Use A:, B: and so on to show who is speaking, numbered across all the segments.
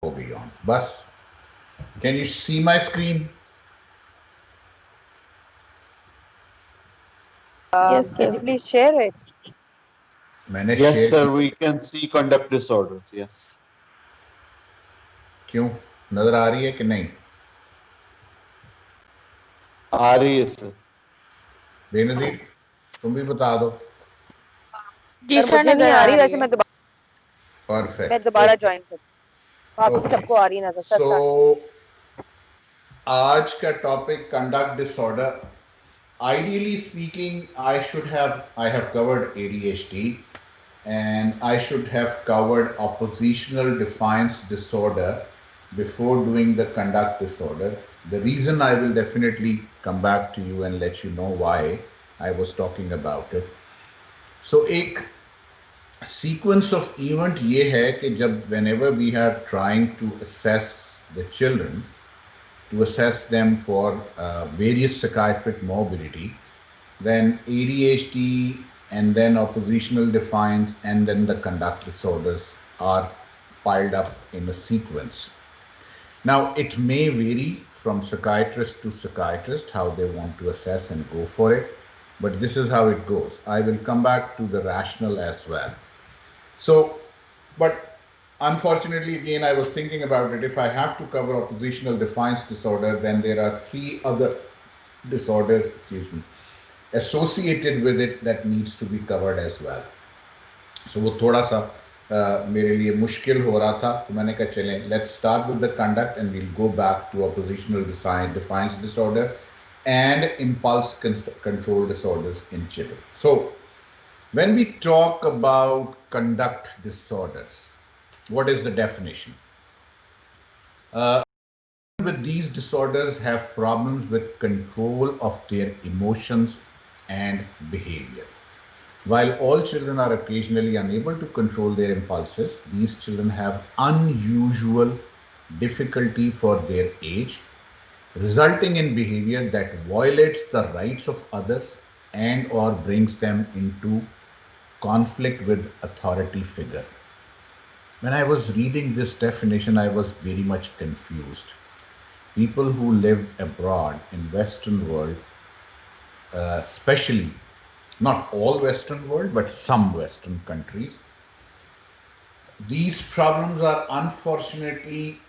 A: हो गई ऑन बस. Can you see my screen?
B: Yes,
C: Can
B: sir.
C: you please share it?
A: मैंने
D: Yes,
A: share
D: sir.
A: किया.
D: We can see conduct disorders. Yes.
A: क्यों नजर आ रही है कि नहीं?
D: आ रही है सर.
A: बेनजीर तुम भी बता दो.
B: जी
C: सर
B: सर,
C: मुझे नहीं
B: नजर
C: आ
B: आ
C: रही,
B: रही
C: वैसे
B: है।
C: मैं
A: परफेक्ट.
C: दोबारा
A: ओके.
C: ज्वाइन करती हूँ, बाकी
A: ओके.
C: सबको आ रही है नजर सर.
A: सो आज का topic conduct disorder. Ideally speaking, I have covered ADHD, and I should have covered oppositional defiance disorder before doing the conduct disorder. The reason I will definitely come back to you and let you know why I was talking about it. So एक sequence of event ये है कि जब whenever we are trying to assess the children, to assess them for various psychiatric morbidity, then ADHD and then oppositional defiance and then the conduct disorders are piled up in a sequence. Now, it may vary from psychiatrist to psychiatrist how they want to assess and go for it, but this is how it goes. I will come back to the rational as well. So, but unfortunately, again, I was thinking about it. If I have to cover oppositional defiance disorder, then there are three other disorders, associated with it that needs to be covered as well. So वो थोड़ा सा मेरे लिए मुश्किल हो रहा था, तो मैंने कहा चलें, let's start with the conduct and we'll go back to oppositional defiance disorder and impulse control disorders in children. So when we talk about conduct disorders, what is the definition? With these disorders have problems with control of their emotions and behavior. While all children are occasionally unable to control their impulses, these children have unusual difficulty for their age, resulting in behavior that violates the rights of others and or brings them into conflict with authority figure. When I was reading this definition, I was very much confused. People who live abroad in Western world, especially not all Western world, but some Western countries, these problems are unfortunately,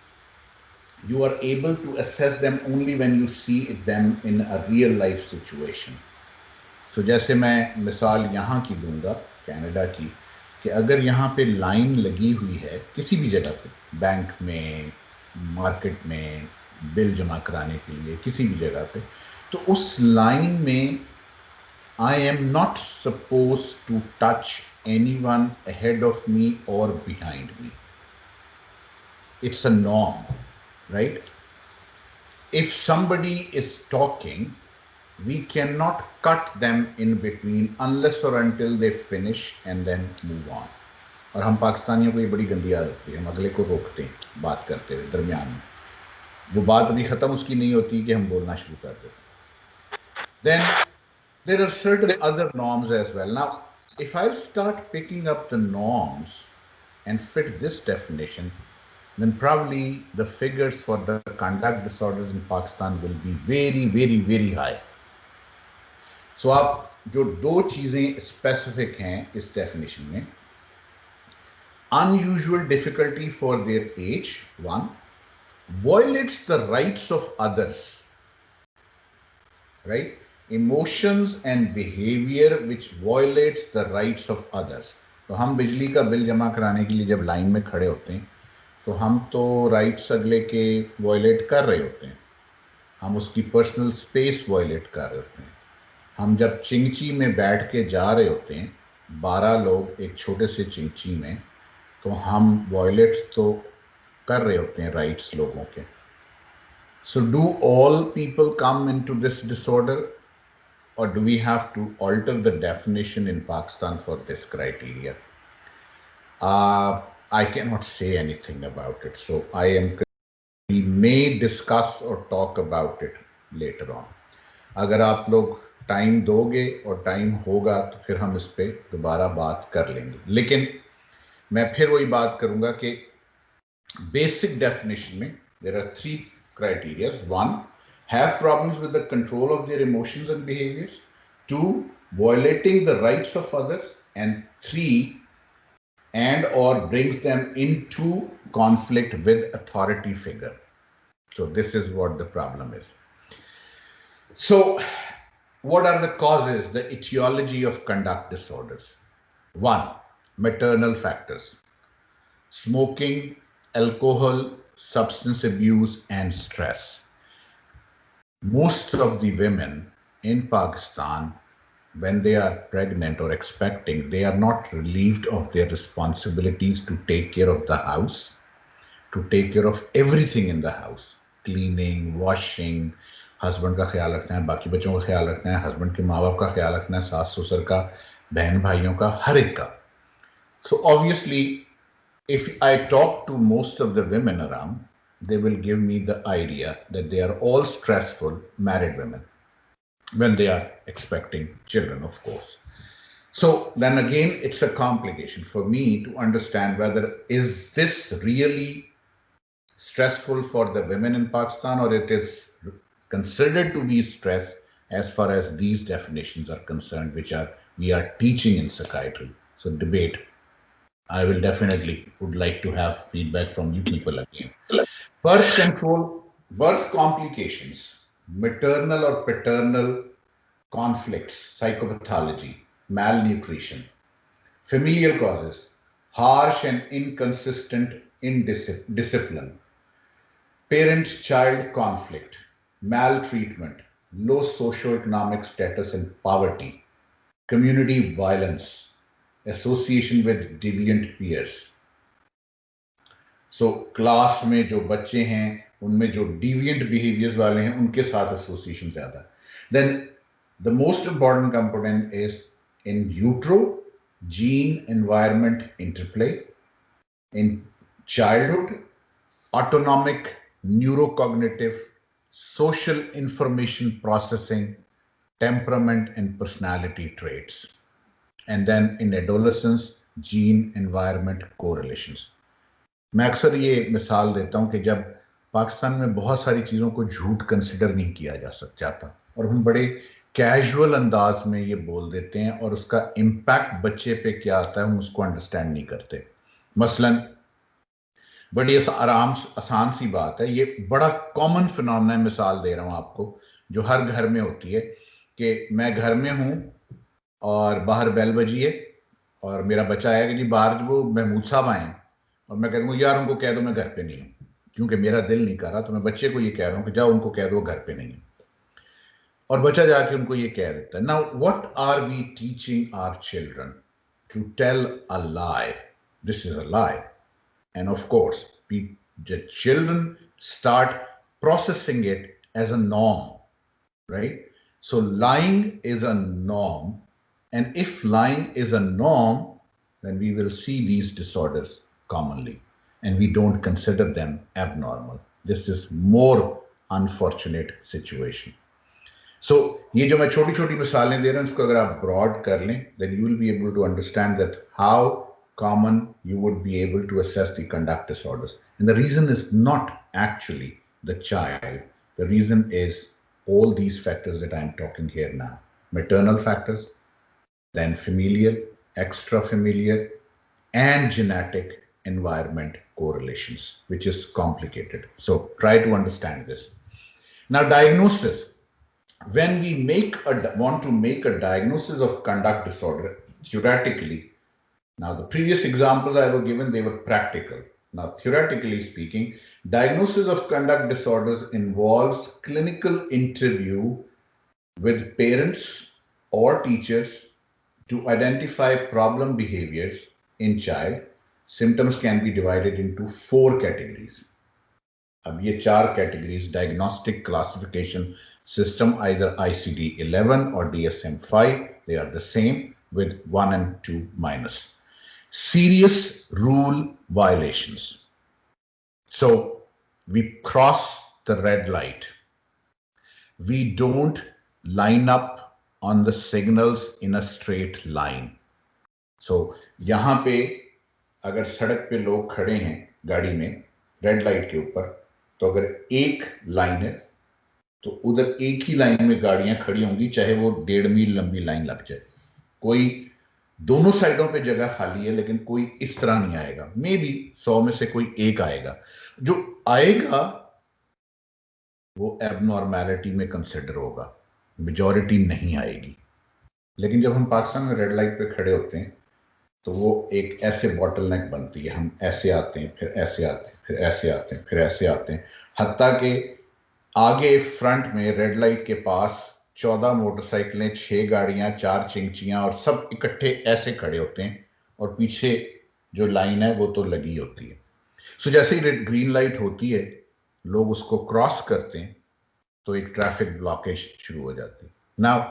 A: you are able to assess them only when you see them in a real life situation. So जैसे मैं मिसाल यहाँ की दूंगा, Canada की, कि अगर यहाँ पे लाइन लगी हुई है किसी भी जगह पे, बैंक में, मार्केट में, बिल जमा कराने के लिए, किसी भी जगह पे, तो उस लाइन में I am not supposed to touch anyone ahead of me or behind me. It's a norm, right? If somebody is talking, we cannot cut them in between unless or until they finish and then move on. और हम पाकिस्तानियों को ये बड़ी गंदी आदत होती है, हम अगले को रोकते हैं बात करते हुए दरमियान में, वो बात अभी खत्म उसकी नहीं होती कि हम बोलना शुरू कर देते. Then there are certain other norms as well. Now, if I start picking up the norms and fit this definition, then probably the figures for the conduct disorders in Pakistan will be very, very, very high. So आप जो दो चीजें specific हैं इस definition में, unusual difficulty for their age, one, violates the rights of others, right? Emotions and behavior which violates the rights of others. तो हम बिजली का बिल जमा कराने के लिए जब लाइन में खड़े होते हैं तो हम तो राइट्स अगले के वायलेट कर रहे होते हैं, हम उसकी पर्सनल स्पेस वायलेट कर रहे होते हैं. हम जब चिंची में बैठ के जा रहे होते हैं 12 लोग एक छोटे से चिंची में, तो हम वायलेट्स तो कर रहे होते हैं राइट्स लोगों के. So do all people come into this disorder, or do we have to alter the definition in Pakistan for this criteria? I cannot say anything about it. So we may discuss or talk about it later on. अगर आप लोग time दोगे और time होगा तो फिर हम इस पे दोबारा बात कर लेंगे. लेकिन मैं फिर वही बात करूंगा कि Basic definition में there are three criteria. One, have problems with the control of their emotions and behaviors. Two, violating the rights of others. And three, and or brings them into conflict with authority figure. So this is what the problem is. So what are the causes, the etiology of conduct disorders? One, maternal factors: smoking, alcohol, substance abuse, and stress. Most of the women in Pakistan, when they are pregnant or expecting, they are not relieved of their responsibilities to take care of the house, to take care of everything in the house, cleaning, washing, husband का ख्याल रखना है, बाकी बच्चों का ख्याल रखना है, हस्बैंड के माँ बाप का ख्याल रखना है, सास ससुर का, बहन भाइयों का, हर एक का. So obviously, if I talk to most of the women around, they will give me the idea that they are all stressful married women when they are expecting children, of course. So then again, it's a complication for me to understand whether is this really stressful for the women in Pakistan, or it is considered to be stress as far as these definitions are concerned, which are we are teaching in psychiatry. So debate. I will definitely would like to have feedback from you people again. Birth control, birth complications, maternal or paternal conflicts, psychopathology, malnutrition, familial causes, harsh and inconsistent discipline, parent-child conflict, maltreatment, low socioeconomic status and poverty, community violence, association with deviant peers. So class में जो बच्चे हैं उनमें जो deviant behaviors वाले हैं उनके साथ association ज़्यादा. Then the most important component is in utero, gene environment interplay, in childhood, autonomic, neurocognitive, social information processing, temperament and personality traits. And then in adolescence, gene environment correlations. मैं अक्सर ये मिसाल देता हूँ कि जब पाकिस्तान में बहुत सारी चीज़ों को झूठ कंसिडर नहीं किया जाता और हम बड़े कैजुअल अंदाज में ये बोल देते हैं और उसका इम्पैक्ट बच्चे पे क्या आता है हम उसको अंडरस्टैंड नहीं करते. मसलन बड़ी आसान सी बात है, ये बड़ा कॉमन फिनोमेना, मिसाल दे रहा हूँ आपको, जो हर घर में होती है कि मैं घर में हूँ और बाहर बेल बजी है और मेरा बच्चा आया कि जी बाहर वो महमूद साहब आए और मैं कह दूँ यार उनको कह दो मैं घर पे नहीं हूँ, क्योंकि मेरा दिल नहीं कर रहा, तो मैं बच्चे को ये कह रहा हूँ कि जाओ उनको कह दो घर पे नहीं है, और बच्चा जाके उनको ये कह देता है. Now what are we teaching our children? To tell a lie. This is a lie. And of course, the children start processing it as a norm, right? So lying is a norm. And if lying is a norm, then we will see these disorders commonly. And we don't consider them abnormal. This is more unfortunate situation. So ये जो मैं छोटी छोटी मिसालें दे रहा हूँ इसको अगर आप broad कर लें, then you will be able to understand that how common you would be able to assess the conduct disorders. And the reason is not actually the child. The reason is all these factors that I'm talking here now. Maternal factors, then familial, extrafamilial, and genetic environment correlations, which is complicated. So try to understand this. Now, diagnosis. When we want to make a diagnosis of conduct disorder, theoretically, now, the previous examples I were given, they were practical. Now, theoretically speaking, diagnosis of conduct disorders involves clinical interview with parents or teachers to identify problem behaviors in child. Symptoms can be divided into 4 categories. अब ये 4 categories, diagnostic classification system, either ICD-11 or DSM-5, they are the same with 1 and 2 minus. Serious rule violations. So we cross the red light. We don't line up on the signals in a straight line. So यहाँ पे अगर सड़क पे लोग खड़े हैं गाड़ी में रेड लाइट के ऊपर, तो अगर एक लाइन है तो उधर एक ही लाइन में गाड़ियां खड़ी होंगी, चाहे वो 1.5 मील लंबी लाइन लग जाए। कोई दोनों साइडों पे जगह खाली है, लेकिन कोई इस तरह नहीं आएगा। मे बी 100 में से कोई एक आएगा। जो आएगा वो एबनॉर्मैलिटी में कंसिडर होगा, मेजॉरिटी नहीं आएगी। लेकिन जब हम पाकिस्तान में रेड लाइट पे खड़े होते हैं तो वो एक ऐसे बॉटलनेक बनती है। हम ऐसे आते हैं, फिर ऐसे आते हैं, फिर ऐसे आते हैं, फिर ऐसे आते हैं, हत्ता के आगे फ्रंट में रेड लाइट के पास 14 मोटरसाइकिलें, 6 गाड़ियां, 4 चिंचियां और सब इकट्ठे ऐसे खड़े होते हैं, और पीछे जो लाइन है वो तो लगी होती है। सो जैसे ही ग्रीन लाइट होती है, लोग उसको क्रॉस करते हैं तो एक ट्रैफिक ब्लॉकेज शुरू हो जाती है। Now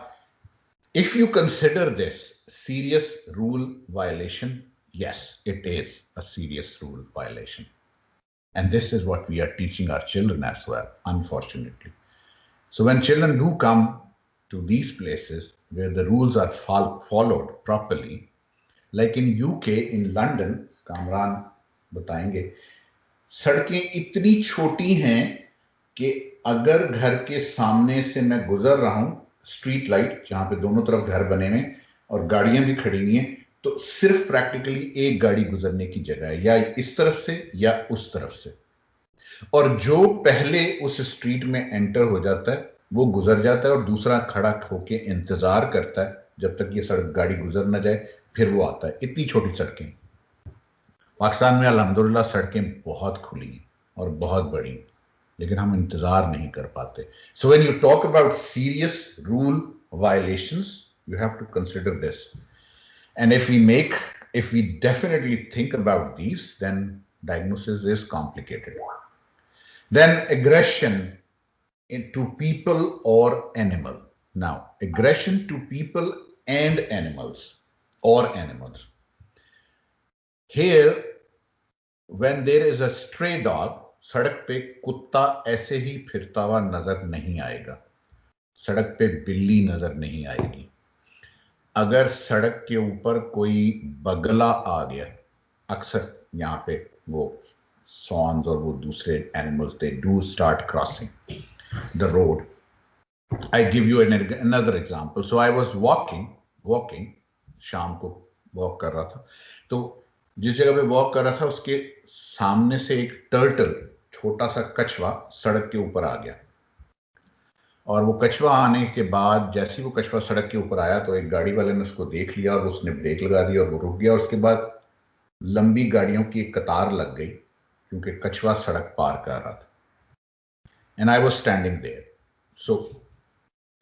A: if you consider this serious rule violation, yes, it is a serious rule violation. And this is what we are teaching our children as well, unfortunately. So when children do come to these places where the rules are followed properly, like in UK, in London, Kamran बताएंगे, सड़कें इतनी छोटी हैं कि अगर घर के सामने से मैं गुजर रहा हूं, स्ट्रीट लाइट जहां पे दोनों तरफ घर बने हुए और गाड़ियां भी खड़ी हुई हैं, तो सिर्फ प्रैक्टिकली एक गाड़ी गुजरने की जगह है, या इस तरफ से या उस तरफ से। और जो पहले उस स्ट्रीट में एंटर हो जाता है वो गुजर जाता है, और दूसरा खड़ा होके इंतजार करता है जब तक ये सड़क गाड़ी गुजर ना जाए, फिर वो आता है। इतनी छोटी सड़कें। पाकिस्तान में अल्हम्दुलिल्लाह सड़कें बहुत खुली हैं और बहुत बड़ी हैं, लेकिन हम इंतजार नहीं कर पाते। So when you talk about serious rule violations, you have to consider this, and if we definitely think about these, then diagnosis is complicated. Then aggression to people or animal. Now aggression to people and animals or animals, here when there is a stray dog, सड़क पे कुत्ता ऐसे ही फिरता हुआ नजर नहीं आएगा, सड़क पे बिल्ली नजर नहीं आएगी। अगर सड़क के ऊपर कोई बगला आ गया, अक्सर यहाँ पे वो swans और वो दूसरे animals, they do start crossing the road. I give you another example. So I was walking, शाम को वॉक कर रहा था, तो जिस जगह पे वॉक कर रहा था उसके सामने से एक टर्टल, छोटा सा कछुआ, सड़क के ऊपर आ गया। और वो कछुआ आने के बाद जैसे ही वो कछुआ सड़क के ऊपर आया तो एक गाड़ी वाले ने उसको देख लिया और उसने ब्रेक लगा दी और वो रुक गया। उसके बाद लंबी गाड़ियों की एक कतार लग गई क्योंकि कछुआ सड़क पार कर रहा था। And I was standing there. So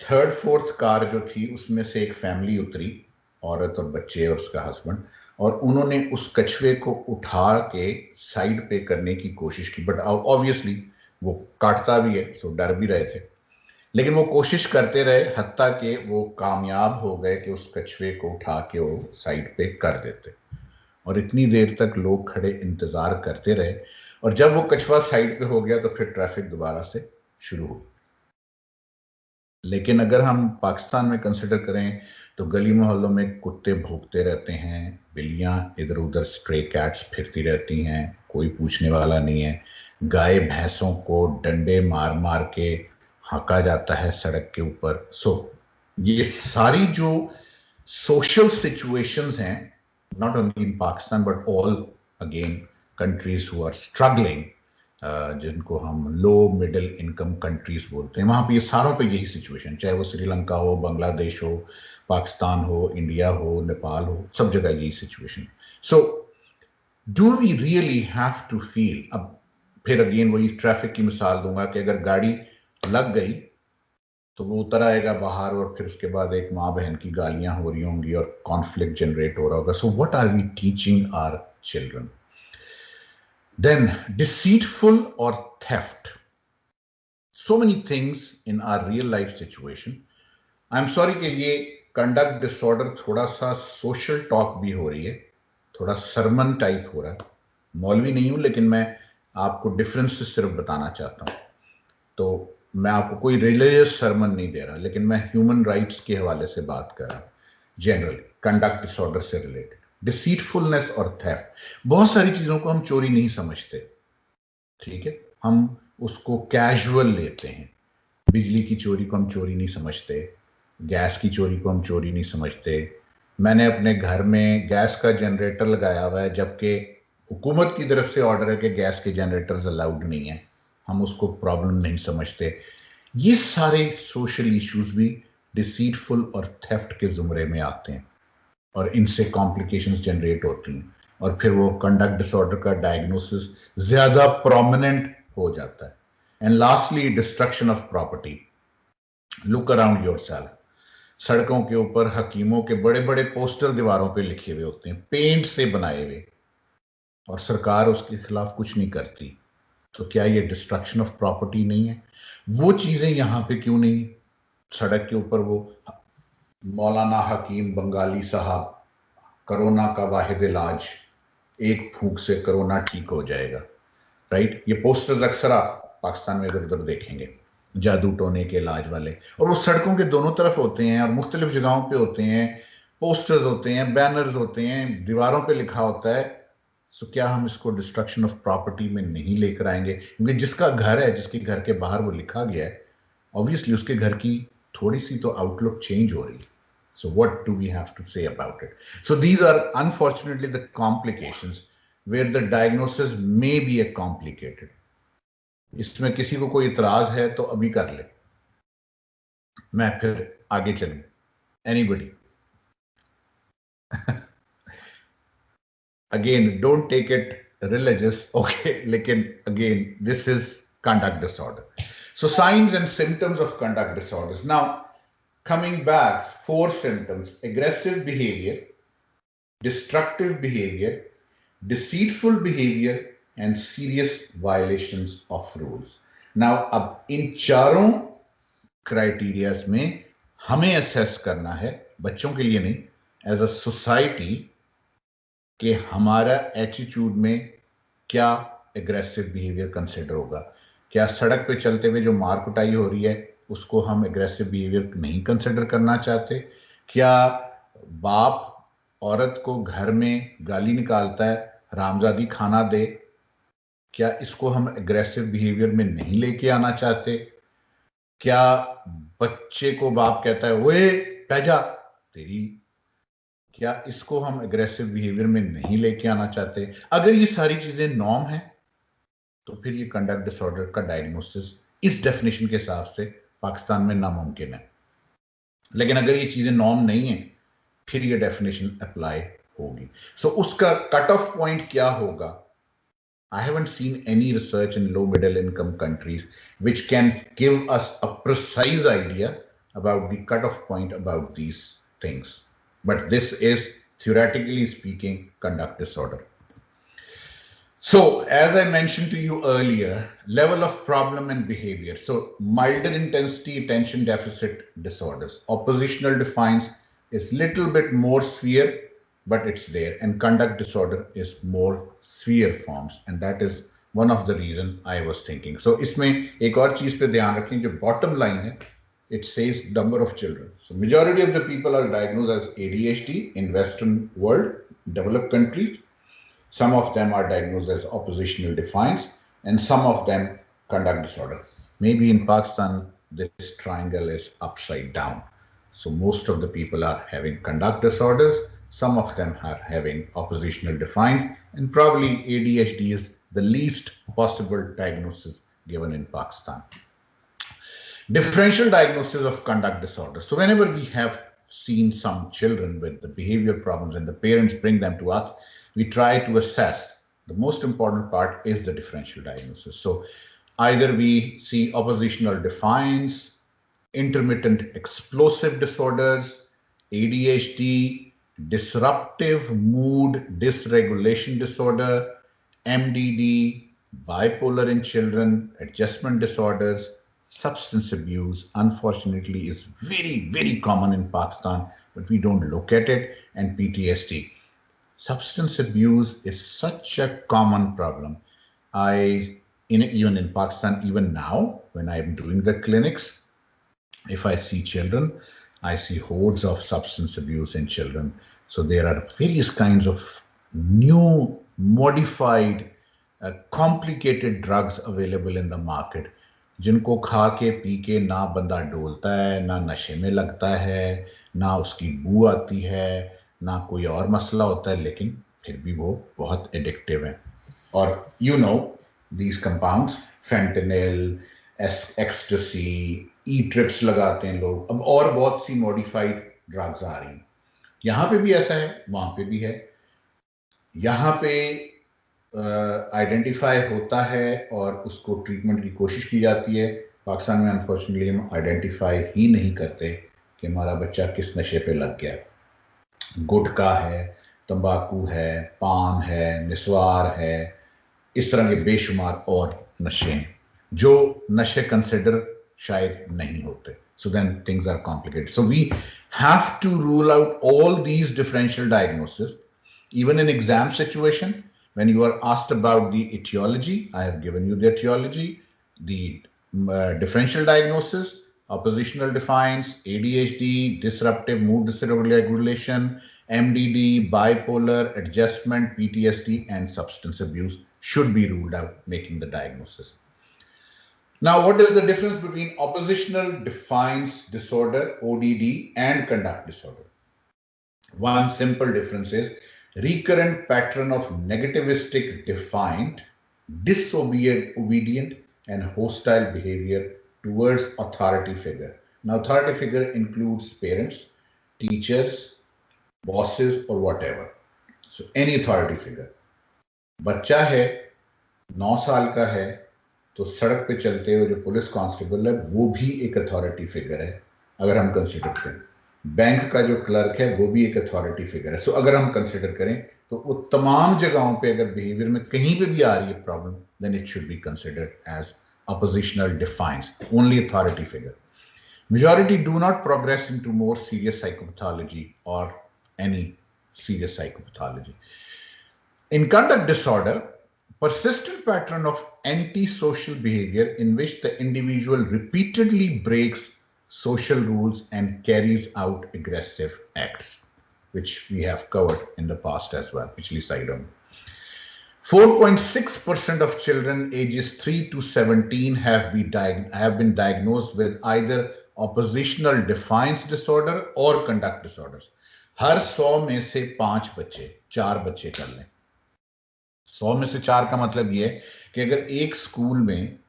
A: third fourth car जो थी उसमें से एक फैमिली उतरी, औरत और बच्चे और उसका हस्बैंड, और उन्होंने उस कछुए को उठा के साइड पे करने की कोशिश की, बट ऑब्वियसली वो काटता भी है, सो डर भी रहे थे, लेकिन वो कोशिश करते रहे, हत्ता कि वो कामयाब हो गए कि उस कछुए को उठा के वो साइड पे कर देते। और इतनी देर तक लोग खड़े इंतजार करते रहे, और जब वो कछुआ साइड पे हो गया तो फिर ट्रैफिक दोबारा से शुरू हुई। लेकिन अगर हम पाकिस्तान में कंसिडर करें तो गली मोहल्लों में कुत्ते भौंकते रहते हैं, बिल्लियां इधर उधर स्ट्रे कैट्स फिरती रहती हैं, कोई पूछने वाला नहीं है। गाय भैंसों को डंडे मार मार के हाँका जाता है सड़क के ऊपर। सो ये सारी जो सोशल सिचुएशंस हैं, not only in Pakistan but all again countries who are struggling, जिनको हम लो मिडिल इनकम कंट्रीज बोलते हैं, वहाँ पे ये सारों पे यही सिचुएशन, चाहे वो श्रीलंका हो, बांग्लादेश हो, पाकिस्तान हो, इंडिया हो, नेपाल हो, सब जगह यही situation. So do we really have to feel, अब फिर अगेन वही ट्रैफिक की मिसाल दूंगा कि अगर गाड़ी लग गई तो वो उतर आएगा बाहर और फिर उसके बाद एक माँ बहन की गालियां हो रही होंगी और कॉन्फ्लिक्ट जनरेट हो रहा होगा। So what are we teaching our children? Then deceitful or theft. So many things in our real life situation. I'm sorry कि ये conduct disorder थोड़ा सा social talk भी हो रही है, थोड़ा sermon type हो रहा है। मौलवी नहीं हूं लेकिन मैं आपको differences सिर्फ बताना चाहता हूँ। तो मैं आपको कोई religious sermon नहीं दे रहा, लेकिन मैं human rights के हवाले से बात कर रहा हूँ, generally conduct disorder से related। डिसीटफुलनेस और थेफ्ट, बहुत सारी चीजों को हम चोरी नहीं समझते। ठीक है, हम उसको कैजुअल लेते हैं। बिजली की चोरी को हम चोरी नहीं समझते, गैस की चोरी को हम चोरी नहीं समझते। मैंने अपने घर में गैस का जनरेटर लगाया हुआ है, जबकि हुकूमत की तरफ से ऑर्डर है कि गैस के जनरेटर्स अलाउड नहीं है, हम उसको प्रॉब्लम नहीं समझते। ये सारे सोशल इश्यूज भी डिसीटफुल और थेफ्ट के जुमरे में आते हैं और इनसे कॉम्प्लिकेशंस जनरेट होती हैं और फिर वो कंडक्ट डिसऑर्डर का डायग्नोसिस ज्यादा प्रोमिनेंट हो जाता है। And lastly, destruction of property. Look around yourself. सड़कों के ऊपर हकीमों के बड़े बड़े पोस्टर दीवारों पे लिखे हुए होते हैं, पेंट से बनाए हुए, और सरकार उसके खिलाफ कुछ नहीं करती। तो क्या ये डिस्ट्रक्शन ऑफ प्रॉपर्टी नहीं है? वो चीजें यहां पे क्यों नहीं है? सड़क के ऊपर वो मौलाना हकीम बंगाली साहब, कोरोना का वाहिद इलाज, एक फूंक से कोरोना ठीक हो जाएगा, राइट? ये पोस्टर्स अक्सर आप पाकिस्तान में इधर उधर देखेंगे, जादू टोने के इलाज वाले, और वो सड़कों के दोनों तरफ होते हैं और मुख्तलिफ जगहों पे होते हैं, पोस्टर्स होते हैं, बैनर्स होते हैं, दीवारों पे लिखा होता है। सो क्या हम इसको डिस्ट्रक्शन ऑफ प्रॉपर्टी में नहीं लेकर आएंगे? क्योंकि जिसका घर है, जिसके घर के बाहर वो लिखा गया है, ऑब्वियसली उसके घर की थोड़ी सी तो आउटलुक चेंज हो रही है। So what do we have to say about it? So these are unfortunately the complications where the diagnosis may be a complicated. इसमें किसी को कोई इतराज है तो अभी कर ले, मैं फिर आगे चलूं। Anybody? Again, don't take it religious, okay? लेकिन again, this is conduct disorder. So signs and symptoms of conduct disorders. Now, coming back, 4 symptoms: aggressive behavior, destructive behavior, deceitful behavior, and serious violations of rules. Now, अब इन चारों criterias में हमें assess करना है, बच्चों के लिए नहीं, एज अ सोसाइटी, कि हमारा एटीट्यूड में क्या एग्रेसिव बिहेवियर कंसिडर होगा। क्या सड़क पे चलते हुए जो मार कुटाई हो रही है उसको हम एग्रेसिव बिहेवियर नहीं कंसिडर करना चाहते? क्या बाप औरत को घर में गाली निकालता है, रामजादी खाना दे, क्या इसको हम एग्रेसिव बिहेवियर में नहीं लेके आना चाहते? क्या बच्चे को बाप कहता है ओए पैजा तेरी, क्या इसको हम एग्रेसिव बिहेवियर में नहीं लेके आना चाहते? अगर ये सारी चीजें नॉर्म है तो फिर ये कंडक्ट डिसऑर्डर का डायग्नोसिस इस डेफिनेशन के हिसाब से पाकिस्तान में नामुमकिन है। लेकिन अगर ये चीजें नॉर्म नहीं है फिर ये डेफिनेशन अप्लाई होगी। सो उसका कट ऑफ पॉइंट क्या होगा? I haven't seen any research in low middle income countries which can give us a precise idea about the cutoff point about these things. But this is, theoretically speaking, conduct disorder. So, as I mentioned to you earlier, level of problem and behavior. So, milder intensity attention deficit disorders. Oppositional defiance is little bit more severe, but it's there, and conduct disorder is more severe forms, and that is one of the reason I was thinking. So इसमें एक और चीज पे ध्यान रखें, जो bottom line है, it says number of children. So majority of the people are diagnosed as ADHD in Western world, developed countries. Some of them are diagnosed as oppositional defiance, and some of them conduct disorder. Maybe in Pakistan this triangle is upside down. So most of the people are having conduct disorders. Some of them are having oppositional defiance, and probably ADHD is the least possible diagnosis given in Pakistan. Differential diagnosis of conduct disorder. So whenever we have seen some children with the behavior problems and the parents bring them to us, we try to assess. The most important part is the differential diagnosis. So either we see oppositional defiance, intermittent explosive disorders, ADHD, disruptive mood dysregulation disorder, MDD, bipolar in children, adjustment disorders, substance abuse, unfortunately, is very, very common in Pakistan, but we don't look at it, and PTSD. Substance abuse is such a common problem. Even in Pakistan, even now, when I'm doing the clinics, if I see children, I see hordes of substance abuse in children. So there are various kinds of new modified complicated drugs available in the market, जिनको खा के P के ना बंदा डोलता है, ना नशे में लगता है, ना उसकी बू आती है, ना कोई और मसला होता है, लेकिन फिर भी वो बहुत एडिक्टिव हैं. और you know these compounds, fentanyl, ecstasy, E trips लगाते हैं लोग, अब और बहुत सी मॉडिफाइड ड्रग्स आ रही हैं. यहाँ पे भी ऐसा है, वहाँ पे भी है. यहाँ पे आइडेंटिफाई होता है और उसको ट्रीटमेंट की कोशिश की जाती है. पाकिस्तान में अनफॉर्चुनेटली हम आइडेंटिफाई ही नहीं करते कि हमारा बच्चा किस नशे पे लग गया. गुटखा है, तंबाकू है, पान है, निस्वार है, इस तरह के बेशुमार और नशे हैं जो नशे कंसिडर शायद नहीं होते. So then things are complicated. So we have to rule out all these differential diagnoses. Even in exam situation, when you are asked about the etiology, I have given you the etiology, the differential diagnosis, oppositional defiance, ADHD, disruptive mood dysregulation, MDD, bipolar, adjustment, PTSD, and substance abuse should be ruled out, making the diagnosis. Now, what is the difference between oppositional defiance disorder, ODD, and conduct disorder? One simple difference is recurrent pattern of negativistic, defiant, disobedient, and hostile behavior towards authority figure. Now, authority figure includes parents, teachers, bosses, or whatever. So, any authority figure. बच्चा है, 9 साल का है, तो सड़क पे चलते हुए जो पुलिस कांस्टेबल है वो भी एक अथॉरिटी फिगर है अगर हम कंसिडर करें. बैंक का जो क्लर्क है वो भी एक अथॉरिटी फिगर है. सो अगर हम कंसिडर करें तो वो तमाम जगहों पे अगर बिहेवियर में कहीं पे भी आ रही है problem, then it should be considered as oppositional defiance, only authority figure. Majority do not progress into more serious psychopathology or any serious psychopathology. In conduct disorder, persistent pattern of antisocial behavior in which the individual repeatedly breaks social rules and carries out aggressive acts, which we have covered in the past as well. Pichli slide on. 4.6% of children ages 3 to 17 have been diagnosed with either oppositional defiance disorder or conduct disorders. हर 100 में से 5 बच्चे, 4 बच्चे कर लें. 100 में से 4 का मतलब ये है कि अगर एक स्कूल में,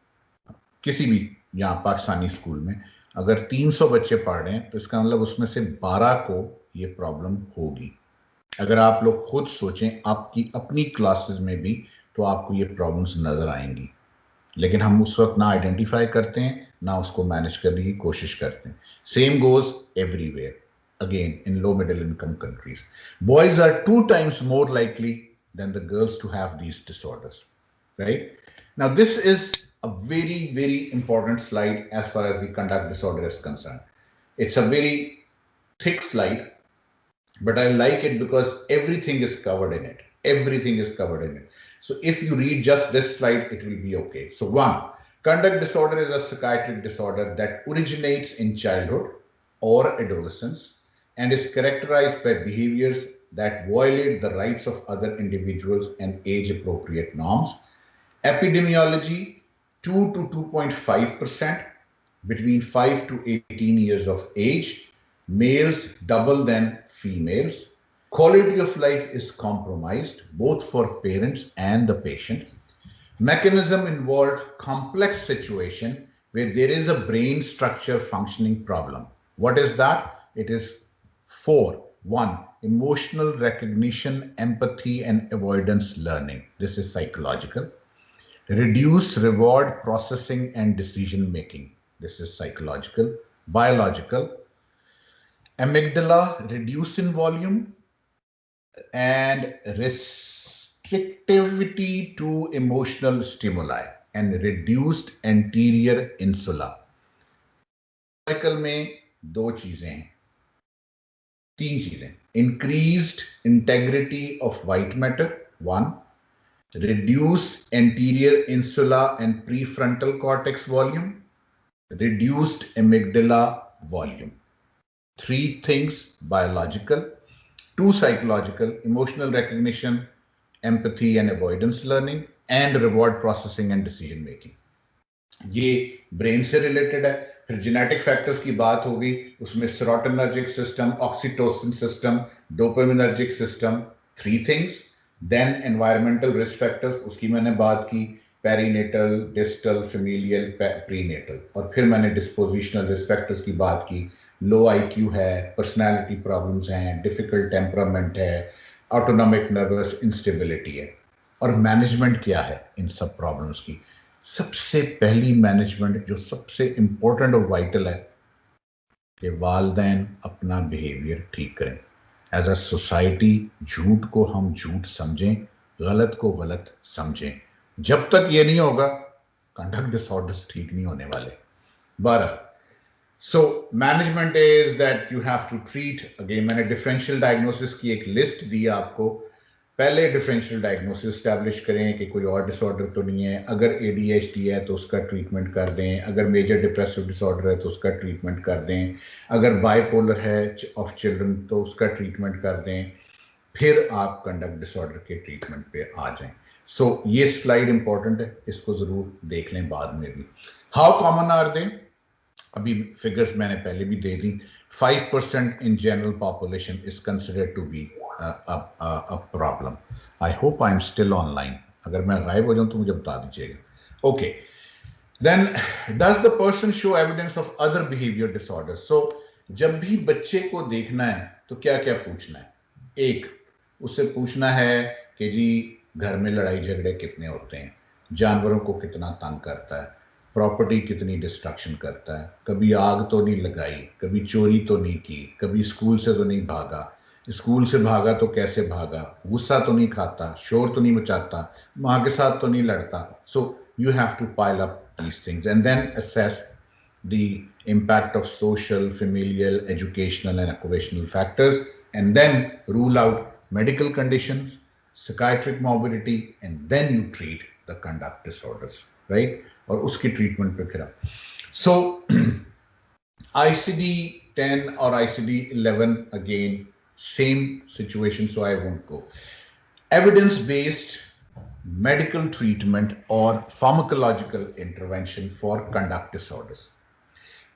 A: किसी भी यहाँ पाकिस्तानी स्कूल में अगर 300 बच्चे पढ़ रहे हैं तो इसका मतलब उसमें से 12 को ये प्रॉब्लम होगी. अगर आप लोग खुद सोचें आपकी अपनी क्लासेस में भी तो आपको ये प्रॉब्लम्स नजर आएंगी, लेकिन हम उस वक्त ना आइडेंटिफाई करते हैं ना उसको मैनेज करने की कोशिश करते हैं. Same goes everywhere. Again in low middle income countries, boys are 2 times more likely than the girls to have these disorders, right? Now, this is a very, very important slide as far as the conduct disorder is concerned. It's a very thick slide, but I like it because everything is covered in it. Everything is covered in it. So if you read just this slide, it will be okay. So 1, conduct disorder is a psychiatric disorder that originates in childhood or adolescence and is characterized by behaviors that violate the rights of other individuals and age-appropriate norms. Epidemiology, 2 to 2.5% between 5 to 18 years of age. Males double than females. Quality of life is compromised both for parents and the patient. Mechanism involves complex situation where there is a brain structure functioning problem. What is that? It is 4. 1, emotional recognition, empathy, and avoidance learning. This is psychological. Reduce reward processing and decision making. This is psychological. Biological. Amygdala reduce in volume and restrictivity to emotional stimuli and reduced anterior insula. Cycle में 2 चीजें हैं, 3 चीजें. Increased integrity of white matter, 1. Reduced anterior insula and prefrontal cortex volume. Reduced amygdala volume. 3 things biological, 2 psychological, emotional recognition, empathy, and avoidance learning. and reward processing and decision making. ये brain से related है. फिर genetic factors की बात होगी, उसमें serotonergic system, oxytocin system, dopaminergic system, 3 things. Then environmental risk factors, उसकी मैंने बात की, पेरीनेटल, डिस्टल, फेमिलियल, प्रीनेटल. और फिर मैंने डिस्पोजिशनल रिस्क फैक्टर्स की बात की. लो आईक्यू है, पर्सनालिटी प्रॉब्लम्स हैं, डिफिकल्ट टेम्परामेंट है, ऑटोनॉमिक नर्वस इंस्टेबिलिटी है. और मैनेजमेंट क्या है इन सब प्रॉब्लम्स की? सबसे पहली मैनेजमेंट जो सबसे इंपॉर्टेंट और वाइटल है कि वालदैन अपना बिहेवियर ठीक करें. एज अ सोसाइटी झूठ को हम झूठ समझें, गलत को गलत समझें. जब तक ये नहीं होगा कंडक्ट डिसऑर्डर्स ठीक नहीं होने वाले. 12. So management is that you have to treat. Again मैंने डिफरेंशियल डायग्नोसिस की एक लिस्ट दी आपको. पहले डिफरेंशियल डायग्नोसिस स्टैब्लिश करें कि कोई और डिसऑर्डर तो नहीं है. अगर एडीएचडी है तो उसका ट्रीटमेंट कर दें. अगर मेजर डिप्रेसिव डिसऑर्डर है तो उसका ट्रीटमेंट कर दें. अगर बाइपोलर है ऑफ चिल्ड्रन तो उसका ट्रीटमेंट कर दें. फिर आप कंडक्ट डिसऑर्डर के ट्रीटमेंट पे आ जाएं. सो ये स्लाइड इंपॉर्टेंट है, इसको जरूर देख लें बाद में भी. How common are they? अभी फिगर्स मैंने पहले भी दे दी. 5% in general population is considered to be a problem. I hope I'm still online. अगर मैं गायब हो जाऊं तो मुझे बता दीजिएगा. Okay. Then does the person show evidence of other behavior disorders? So जब भी बच्चे को देखना है तो क्या क्या पूछना है? एक, उससे पूछना है कि जी घर में लड़ाई झगड़े कितने होते हैं, जानवरों को कितना तंग करता है, प्रॉपर्टी कितनी डिस्ट्रक्शन करता है, कभी आग तो नहीं लगाई, कभी चोरी तो नहीं की, कभी स्कूल से तो नहीं भागा, स्कूल से भागा तो कैसे भागा, गुस्सा तो नहीं खाता, शोर तो नहीं मचाता, माँ के साथ तो नहीं लड़ता. सो you have to pile up these things and then assess the impact of social, familial, educational, and occupational factors, and then rule out medical conditions, psychiatric morbidity, and then you treat the conduct disorders, right? और उसकी treatment पे फिर आप. So ICD-10 or ICD-11 again, same situation, so I won't go. Evidence-based medical treatment or pharmacological intervention for conduct disorders.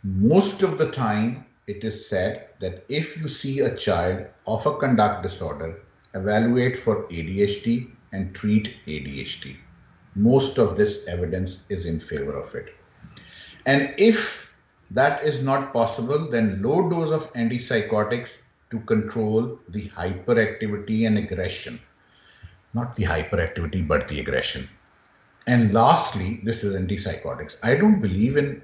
A: Most of the time, it is said that if you see a child of a conduct disorder, evaluate for ADHD and treat ADHD. Most of this evidence is in favor of it. And if that is not possible, then low dose of antipsychotics to control the hyperactivity and aggression. Not the hyperactivity, but the aggression. And lastly, this is antipsychotics. I don't believe in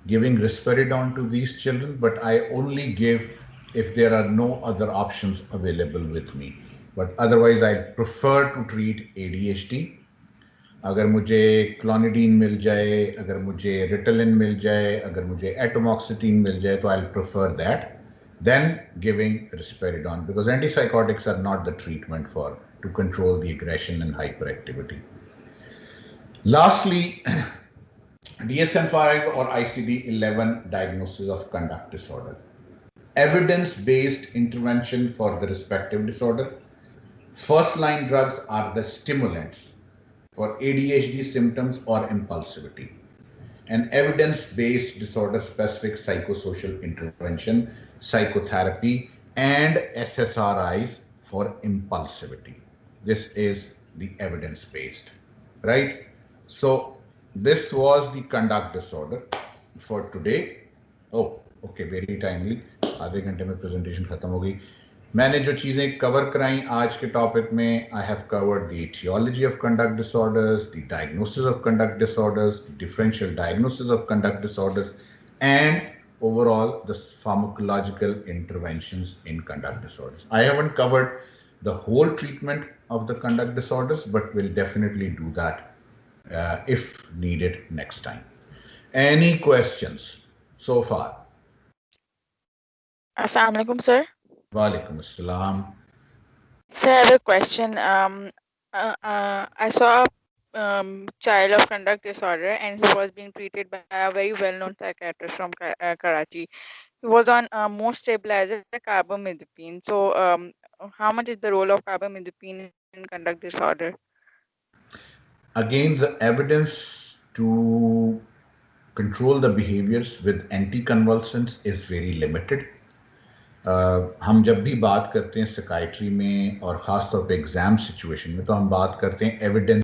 A: giving risperidone to these children, but I only give if there are no other options available with me. But otherwise, I prefer to treat ADHD. अगर मुझे clonidine मिल जाए, अगर मुझे रिटलिन मिल जाए, अगर मुझे एटोमॉक्सिटीन मिल जाए, तो I'll prefer that than giving risperidone, because antipsychotics are not the treatment to control the aggression and hyperactivity. Lastly, DSM-5 or ICD-11 diagnosis of conduct disorder. Evidence-based intervention for the respective disorder. First-line drugs are the stimulants for ADHD symptoms or impulsivity. And evidence-based disorder-specific psychosocial intervention, psychotherapy, and SSRIs for impulsivity. This is the evidence-based, right? So this was the conduct disorder for today. Oh, okay, very timely. आधे घंटे में presentation खत्म हो गई. मैंने जो चीजें cover कराई आज के टॉपिक में, I have covered the etiology of conduct disorders, the diagnosis of conduct disorders, the differential diagnosis of conduct disorders, and overall the pharmacological interventions in conduct disorders. I haven't covered the whole treatment of the conduct disorders, but we'll definitely do that if needed next time. Any questions so far?
B: Assalamu alaikum, sir.
A: Walaikum assalam.
B: Sir, I have a question. I saw a child of conduct disorder, and he was being treated by a very well-known psychiatrist from Karachi. He was on more stabilizer, carbamazepine. So, how much is the role of carbamazepine in conduct disorder?
A: again, the evidence to control the behaviors with anticonvulsants is very limited. हम जब भी बात करते हैं psychiatry में और ख़ास तौर पे एग्जाम सिचुएशन में, तो हम बात करते हैं एविडेंस,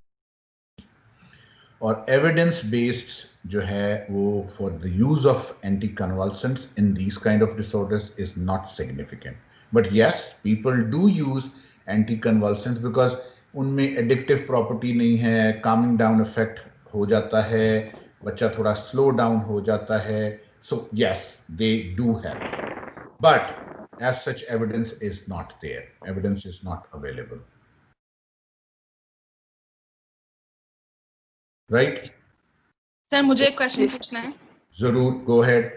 A: और एविडेंस बेस्ड जो है वो for the use of anticonvulsants in these kind of disorders is not significant. But yes, people do use anticonvulsants because उनमें एडिक्टिव प्रॉपर्टी नहीं है, कामिंग डाउन इफेक्ट हो जाता है, बच्चा थोड़ा स्लो डाउन हो जाता है. So yes, they do help, but as such evidence is not there, evidence is not available, right?
E: Sir मुझे एक क्वेश्चन पूछना है.
A: जरूर, go ahead.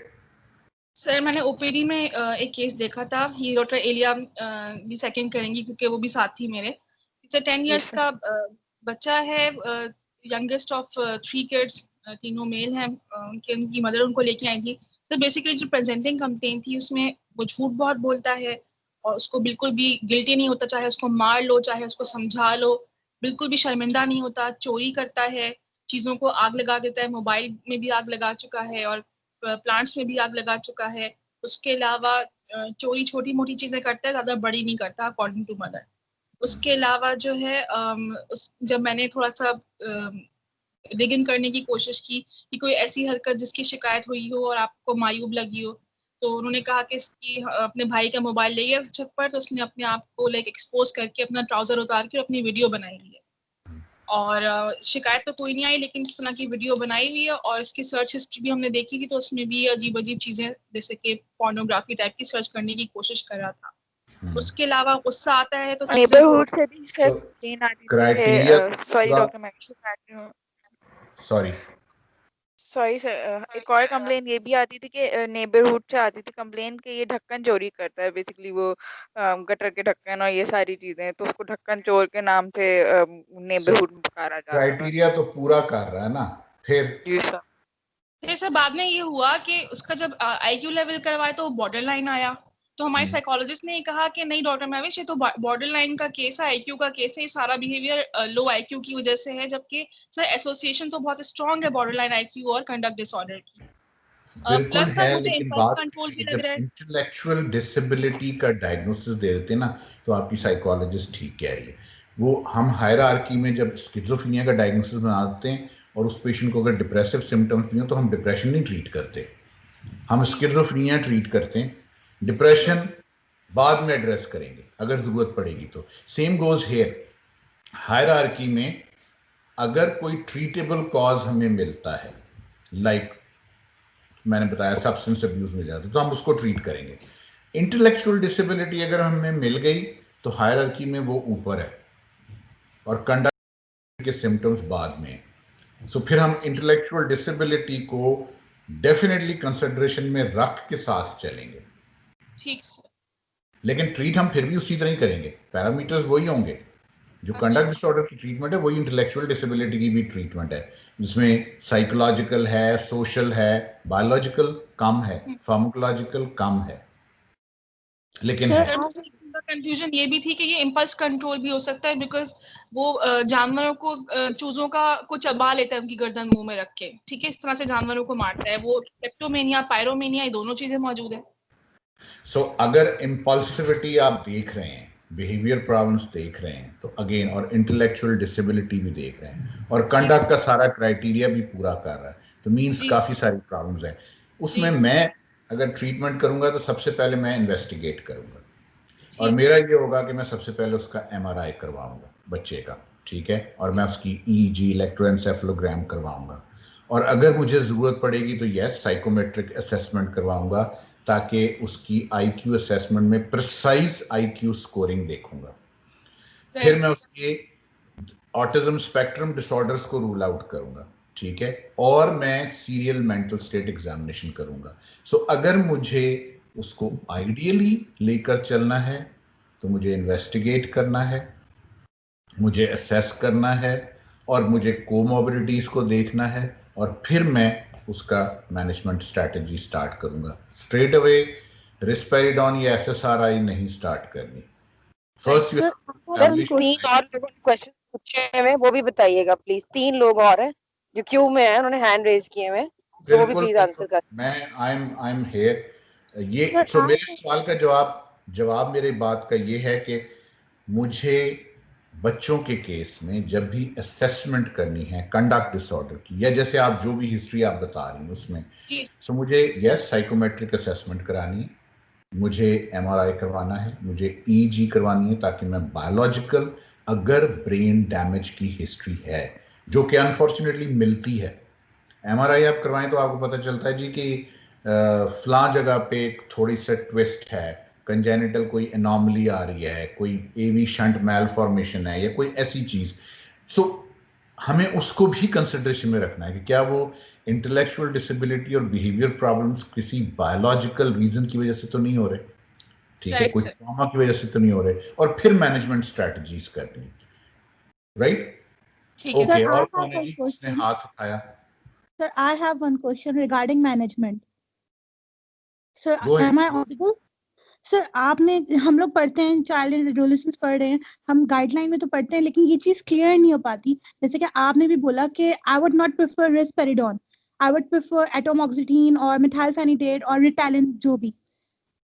E: सर मैंने ओपीडी में एक केस देखा था, ये डॉक्टर एलिया भी सेकंड करेंगी क्योंकि वो भी साथ थी मेरे. इट्स 10 इयर्स का बच्चा है, यंगेस्ट ऑफ 3 किड्स, तीनों मेल हैं. उनकी मदर उनको लेके आई थी. सर बेसिकली जो प्रेजेंटिंग कंप्लेंट थी उसमें वो झूठ बहुत बोलता है और उसको बिल्कुल भी गिल्टी नहीं होता, चाहे उसको मार लो चाहे उसको समझा लो, बिल्कुल भी शर्मिंदा नहीं होता. चोरी करता है, चीज़ों को आग लगा देता है, मोबाइल में भी आग लगा चुका है और प्लांट्स में भी आग लगा चुका है. उसके अलावा चोरी छोटी मोटी चीज़ें करता है, ज़्यादा बड़ी नहीं करता अकॉर्डिंग टू मदर. उसके अलावा जो है जब मैंने थोड़ा सा डिग इन करने की कोशिश की कि कोई ऐसी हरकत जिसकी शिकायत हुई हो और आपको मायूब लगी हो, तो उन्होंने कहा कि इसकी अपने भाई का मोबाइल ले गया छत पर, तो उसने अपने आप को लाइक एक्सपोज करके अपना ट्राउजर उतार के अपनी वीडियो बनाई हुई है. और शिकायत तो कोई नहीं आई, लेकिन इस तरह की वीडियो बनाई हुई है. और इसकी सर्च हिस्ट्री भी हमने देखी थी, तो उसमें भी अजीब अजीब चीज़ें जैसे कि पोर्नोग्राफी टाइप की सर्च करने की कोशिश कर रहा था. उसके अलावा गुस्सा आता है तो
B: नेबरहुड से भी सर कंप्लेन आती थी.
A: क्राइटेरिया,
B: सॉरी डॉक्टर, मैं काट रही हूँ. सॉरी सर, एक और कंप्लेन ये भी आती थी कि नेबरहुड से आती थी कंप्लेन कि ये ढक्कन चोरी करता है. बेसिकली वो गटर के ढक्कन और ये सारी चीजें, तो उसको ढक्कन चोर के नाम से नेबरहुड पुकारा जाता है.
A: क्राइटेरिया तो पूरा कर रहा है ना. फिर
B: जी सर.
E: फिर सर बाद में ये हुआ कि उसका जब आईक्यू लेवल करवाया तो बॉर्डर लाइन आया. तो हमारे साइकोलॉजिस्ट ने कहा कि नहीं डॉक्टर महविश, ये तो बॉर्डर लाइन का केस है, आईक्यू का केस है, ये सारा बिहेवियर लो आईक्यू की वजह से है. जबकि सर एसोसिएशन तो बहुत स्ट्रांग है बॉर्डर लाइन आईक्यू और कंडक्ट डिसऑर्डर की. प्लस सर मुझे इम्पल्स कंट्रोल भी लग रहा है.
A: इंटेलेक्चुअल डिसेबिलिटी का डायग्नोसिस दे देते हैं ना, तो आपकी साइकोलॉजिस्ट ठीक कह रही है. वो हम हायरार्की में जब स्किज़ोफ्रेनिया का डायग्नोसिस बनाते हैं और उस पेशेंट को अगर डिप्रेसिव सिम्टम्स नहीं हो, तो हम डिप्रेशन नहीं ट्रीट करते, हम स्किज़ोफ्रेनिया ट्रीट करते हैं. डिप्रेशन बाद में एड्रेस करेंगे अगर जरूरत पड़ेगी तो. Same goes here. हायरार्की में अगर कोई ट्रीटेबल कॉज हमें मिलता है, लाइक मैंने बताया सब्सटेंस अब्यूज मिल जाता है, तो हम उसको ट्रीट करेंगे. इंटेलेक्चुअल डिसेबिलिटी अगर हमें मिल गई तो हायरार्की में वो ऊपर है और कंडक्ट के सिम्टम्स बाद में. सो फिर हम इंटेलेक्चुअल डिसेबिलिटी को डेफिनेटली कंसिडरेशन में रख के साथ चलेंगे.
E: ठीक सर.
A: लेकिन ट्रीट हम फिर भी उसी तरह ही करेंगे, पैरामीटर्स वही होंगे. जो कंडक्ट डिसऑर्डर की ट्रीटमेंट है वही इंटेलेक्चुअल डिसेबिलिटी की भी ट्रीटमेंट है, जिसमें साइकोलॉजिकल है, सोशल है, बायोलॉजिकल कम है, फार्माकोलॉजिकल कम है, लेकिन
E: कंफ्यूजन ये भी थी कि ये इम्पल्स कंट्रोल भी हो सकता है, बिकॉज वो जानवरों को चूजों का को चबा लेता है उनकी गर्दन मुंह में रख के. ठीक है, इस तरह से जानवरों को मारता है. वो क्लेप्टोमेनिया, पायरोमेनिया, ये दोनों चीजें मौजूद है.
A: सो अगर इम्पल्सिविटी आप देख रहे हैं, बिहेवियर प्रॉब्लम्स देख रहे हैं, तो अगेन, और इंटेलेक्चुअल डिसेबिलिटी भी देख रहे हैं और कंडक्ट का सारा क्राइटेरिया भी पूरा कर रहा है, तो मींस काफी सारी प्रॉब्लम्स हैं उसमें. मैं अगर ट्रीटमेंट करूंगा तो सबसे पहले मैं इन्वेस्टिगेट करूंगा और मेरा ये होगा कि मैं सबसे पहले उसका MRI करवाऊंगा बच्चे का, ठीक है, और मैं उसकी EEG, इलेक्ट्रोएन्सेफेलोग्राम करवाऊंगा. और अगर मुझे जरूरत पड़ेगी तो यस, साइकोमेट्रिक असेसमेंट करवाऊंगा ताकि उसकी IQ असेसमेंट में प्रिसाइज IQ स्कोरिंग देखूंगा. फिर मैं उसके ऑटिज्म स्पेक्ट्रम डिसऑर्डर्स को रूल आउट करूंगा, ठीक है, और मैं सीरियल मेंटल स्टेट एग्जामिनेशन करूंगा. सो अगर मुझे उसको आइडियली लेकर चलना है तो मुझे इन्वेस्टिगेट करना है, मुझे असेस करना है और मुझे कोमॉर्बिडिटीज को देखना है, और फिर मैं उसका मैनेजमेंट स्ट्रैटेजी स्टार्ट करूंगा. स्ट्रेट अवे रिस्पेरिडोन या SSRI नहीं स्टार्ट करनी. फर्स्ट
C: सर 3 और लोगों के क्वेश्चन पूछे हुए वो भी बताइएगा प्लीज। 3 लोग और हैं जो क्यू में हैं, उन्होंने हैंड रेज किए हुए हैं, तो वो भी
A: बिल्कुल
C: प्लीज
A: बिल्कुल,
C: आंसर कर।
A: मैं आई एम हेयर। ये
F: सर
A: सो
F: आप
A: मेरे सवाल का जवाब मेरे बात का ये है कि मुझे बच्चों के केस में जब भी असेसमेंट करनी है कंडक्ट डिसऑर्डर की, या जैसे आप जो भी हिस्ट्री आप बता रही हैं उसमें,
E: जी
A: सो मुझे यस साइकोमेट्रिक असेसमेंट करानी है, मुझे एमआरआई करवाना है, मुझे ईजी करवानी है, ताकि मैं बायोलॉजिकल अगर ब्रेन डैमेज की हिस्ट्री है जो कि अनफॉर्चुनेटली मिलती है, एमआरआई आप करवाएं तो आपको पता चलता है जी कि फलां जगह पे एक थोड़ी सा ट्विस्ट है, कंजेनिटल कोई एनॉमली आ रही है, कोई एवी शंट मैलफॉर्मेशन है या कोई ऐसी चीज। सो हमें उसको भी कंसिडरेशन में रखना है कि क्या वो इंटेलेक्चुअल डिसेबिलिटी और बिहेवियर प्रॉब्लम्स किसी बायोलॉजिकल रीजन की वजह से तो नहीं हो रहे, ठीक है,
E: राइट
A: कोई
E: सर।
A: ट्रॉमा की वजह से तो नहीं हो रहे, और फिर मैनेजमेंट स्ट्रेटजीज करनी है, राइट?
E: ठीक है
F: सर
A: ओके,
E: सर।
F: आई
A: और
F: हैव
A: कौन है
F: वन
A: जी जिसने
F: क्वेश्चन।
A: हाथ उठाया?
F: Sir I have one question regarding management. Sir
A: go
F: um
A: ahead.
F: I audible? Sir आपने, हम लोग पढ़ते हैं, चाइल्ड एंड एडोलेसेंस पढ़ रहे हैं, हम गाइडलाइन में तो पढ़ते हैं, लेकिन ये चीज क्लियर नहीं हो पाती। जैसे कि आपने भी बोला कि I would not prefer risperidone, I would prefer atomoxetine और मिथाइलफेनिडेट और रिटालिन, जो भी।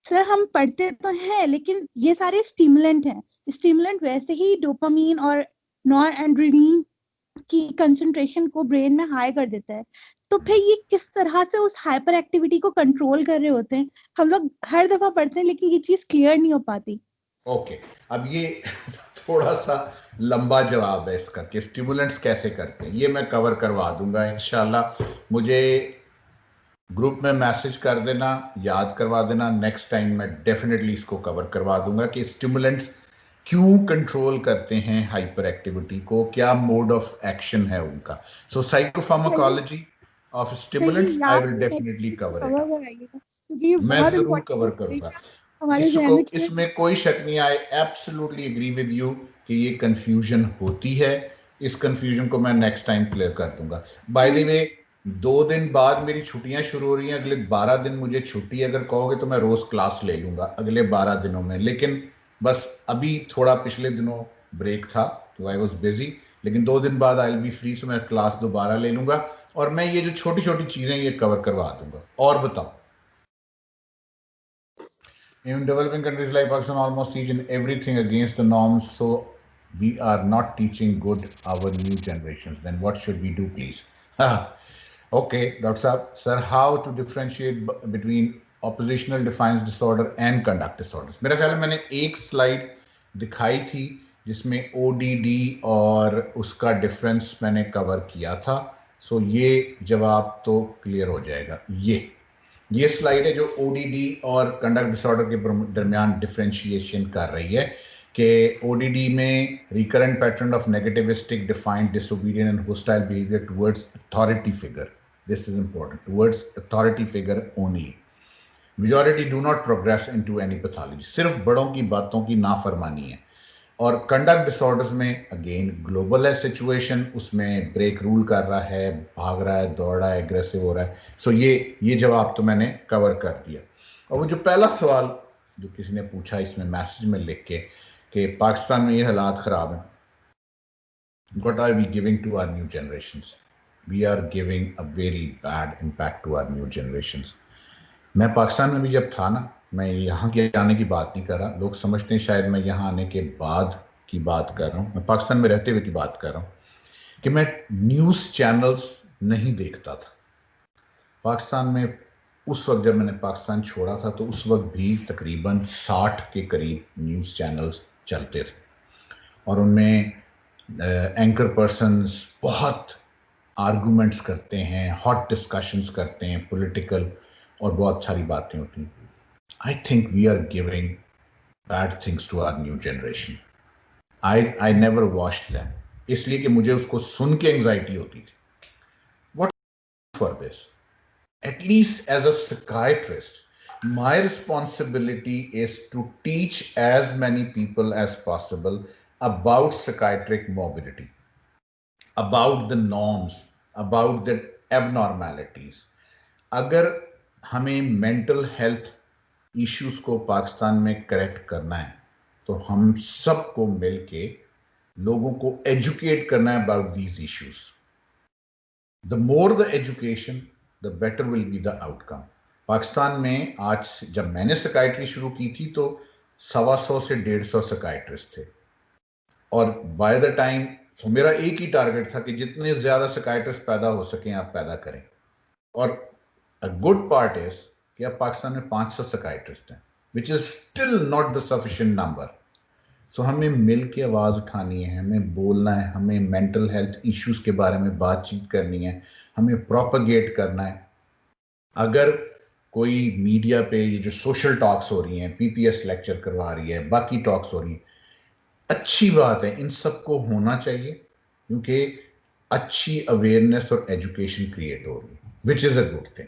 F: सर हम पढ़ते तो हैं, लेकिन ये सारे स्टिमुलेंट हैं। स्टिमुलेंट वैसे ही डोपामीन और नॉर एंड्रेनालिन की कंसंट्रेशन को ब्रेन में हाई कर देता है। तो फिर ये किस तरह से उस हाइपर एक्टिविटी को कंट्रोल कर रहे होते हैं? हम लोग हर दफा पढ़ते हैं, लेकिन ये चीज क्लियर नहीं हो पाती।
A: ओके, अब ये थोड़ा सा लंबा जवाब है इसका कि स्टिमुलेंट्स कैसे करते हैं, ये मैं कवर करवा दूंगा इंशाल्लाह। मुझे ग्रुप में मैसेज कर देना, याद करवा देना, नेक्स्ट टाइम मैं डेफिनेटली इसको कवर करवा दूंगा कि स्टिमुलेंट्स क्यों कंट्रोल करते हैं हाइपर एक्टिविटी को, क्या मोड ऑफ एक्शन है उनका। सो साइकोफार्माकोलॉजी ऑफ
F: कहीं
A: स्टिमुलेंट्स आई
F: याद
A: विल
F: नहीं है,
A: डेफिनेटली
F: इसको
A: कवर इट।
F: कवर कराइएगा, क्योंकि ये
A: मैं
F: बहुत
A: जरूर
F: इंपॉर्टेंट
A: कवर
F: है
A: करूंगा,
F: हमारे जहन
A: इसको
F: में क्लियर।
A: इसमें कोई शक नहीं। I absolutely agree with you कि ये कंफ्यूजन होती है, इस कंफ्यूजन को मैं नेक्स्ट टाइम क्लियर कर दूंगा। बाय द वे, 2 दिन बाद मेरी छुट्टियां शुरू हो रही हैं, अगले 12 दिन मुझे छुट्टी, अगर कहोगे तो मैं रोज क्लास ले लूंगा अगले 12 दिनों में, लेकिन बस अभी थोड़ा पिछले दिनों ब्रेक था तो आई वॉज बिजी, लेकिन 2 दिन बाद आई विल बी फ्री, तो मैं क्लास दोबारा ले लूंगा और मैं ये जो छोटी छोटी चीजें ये कवर करवा दूंगा। और बताओ, in developing countries like Pakistan, almost teaching everything against the norms, so we are not teaching good our new generations. Then what should we do, please? Okay, Dr. Saab, sir, how to differentiate between oppositional defiance disorder and conduct disorders? मेरा ख्याल है मैंने एक slide दिखाई थी जिसमें ODD और उसका डिफरेंस मैंने कवर किया था, सो ये जवाब तो क्लियर हो जाएगा। ये स्लाइड है जो ओडीडी और कंडक्ट डिसऑर्डर के दरमियान डिफरेंशिएशन कर रही है कि ओडीडी में recurrent pattern of negativistic defiant disobedient and hostile behaviour towards authority figure, this is important, towards authority figure only, majority do not progress into any pathology, सिर्फ बड़ों की बातों की नाफरमानी है। और कंडक्ट डिसऑर्डर्स में अगेन ग्लोबल है सिचुएशन, उसमें ब्रेक रूल कर रहा है, भाग रहा है, दौड़ रहा है, एग्रेसिव हो रहा है। सो ये जवाब तो मैंने कवर कर दिया। और वो जो पहला सवाल जो किसी ने पूछा इसमें मैसेज में लिख के कि पाकिस्तान में ये हालात ख़राब हैं, what are we giving to our new generations? We are giving a very bad impact to our new generations. मैं पाकिस्तान में भी जब था ना, मैं यहाँ के आने की बात नहीं कर रहा, लोग समझते हैं शायद मैं यहाँ आने के बाद की बात कर रहा हूँ, मैं पाकिस्तान में रहते हुए की बात कर रहा हूँ कि मैं न्यूज़ चैनल्स नहीं देखता था पाकिस्तान में। उस वक्त जब मैंने पाकिस्तान छोड़ा था तो उस वक्त भी तकरीबन 60 के करीब न्यूज़ चैनल्स चलते थे और उनमें एंकर पर्सन्स बहुत आर्गूमेंट्स करते हैं, हॉट डिस्कशंस करते हैं, पॉलिटिकल और बहुत सारी बातें होती हैं। I think we are giving bad things to our new generation. I never watched them, इसलिए कि मुझे उसको सुन के एंजाइटी होती थी। What for this? At least as a psychiatrist, my responsibility is to teach as many people as possible about psychiatric morbidity, about the norms, about the abnormalities. अगर हमें मेंटल हेल्थ इश्यूज को पाकिस्तान में करेक्ट करना है तो हम सबको मिलके लोगों को एजुकेट करना है about these issues. The more the education the better will be the outcome. Pakistan में आज जब मैंने साइकियाट्री शुरू की थी तो 125 से 150 साइकियाट्रिस्ट थे, और बाय द टाइम तो मेरा एक ही टारगेट था कि जितने ज्यादा साइकियाट्रिस्ट पैदा हो सकें आप पैदा करें. और अ गुड पार्ट इज कि अब पाकिस्तान में 500 साइकियाट्रिस्ट हैं, which is still not the sufficient number. So हमें मिल के आवाज उठानी है, हमें बोलना है, हमें मेंटल हेल्थ इश्यूज के बारे में बातचीत करनी है, हमें प्रोपेगेट करना है. अगर कोई मीडिया पे ये जो सोशल टॉक्स हो रही हैं, पीपीएस लेक्चर करवा रही है, बाकी टॉक्स हो रही हैं, अच्छी बात है, इन सबको होना चाहिए, क्योंकि अच्छी अवेयरनेस और एजुकेशन क्रिएट हो रही है, which is a good thing.